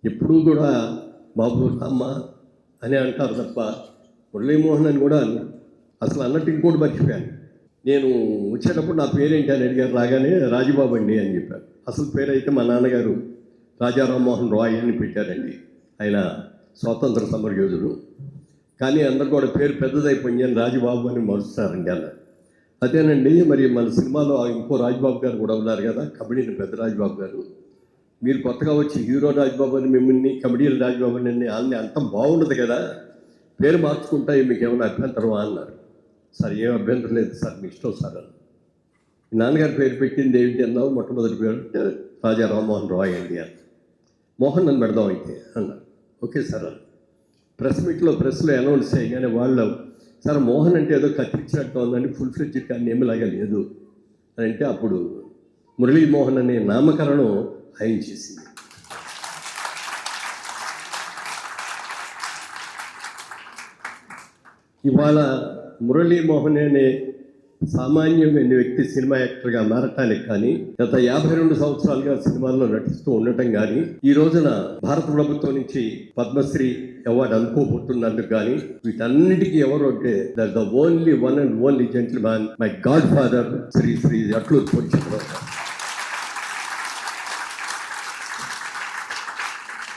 ఎప్పుడూ కూడా బాబు అమ్మ అని అంటారు తప్ప మురళీమోహన్ అని కూడా అన్నారు. అసలు అన్నట్టు ఇంకోటి మర్చిపోయాను. నేను వచ్చేటప్పుడు నా పేరేంటి అని అడిగారు. రాగానే రాజుబాబు అండి అని చెప్పారు. అసలు పేరు అయితే మా నాన్నగారు రాజా రామ్మోహన్ రాయ్ అని పెట్టారండి. ఆయన స్వాతంత్ర సమరయోధుడు. కానీ అందరు కూడా పేరు పెద్దదైపోయింది అని రాజుబాబు అని మరుస్తారండి అన్న. అదేనండి, మరి మన సినిమాలో ఇంకో రాజుబాబు గారు కూడా ఉన్నారు కదా, కబడ్డీని పెద్ద రాజుబాబు గారు. మీరు కొత్తగా వచ్చి హీరో రాజుబాబు అని మిమ్మల్ని కబడ్డీల రాజుబాబు అని వాళ్ళని అంత బాగుండదు కదా, పేరు మార్చుకుంటాయి, మీకు ఏమైనా అభ్యంతరమా అన్నారు. సార్ ఏం అభ్యంతరం లేదు సార్, మీ ఇష్టం సార్ అని. మీ నాన్నగారి పేరు పెట్టింది ఏమిటి అన్నావు? మొట్టమొదటి పేరు అంటే రాజా రామ్మోహన్ రాయ్ అండి అని. మోహన్ అని పెడదాం అయితే అన్నారు. ఓకే సార్ అని ప్రెస్లో అనౌన్స్ చేయగానే వాళ్ళు, సార్ మోహన్ అంటే ఏదో కత్తిరించినట్టు ఉందండి, ఫుల్ ఫ్లెడ్జ్డ్ కానీ ఏమిలాగా లేదు అని అంటే అప్పుడు మురళీమోహన్ అనే నామకరణం ఆయన చేసింది. ఇవాళ మురళీమోహన్ అనే సామాన్యమైన వ్యక్తి సినిమా యాక్టర్గా మారటానికి కానీ, గత 52 సంవత్సరాలుగా సినిమాల్లో నటిస్తూ ఉండటం కానీ, ఈ రోజున భారత ప్రభుత్వం నుంచి పద్మశ్రీ అవార్డు అందుకోబోతున్నందుకు కానీ, వీటన్నిటికీ ఎవరు అంటే the only one and only gentleman, my god father Shri Atluri Purnachandrarao.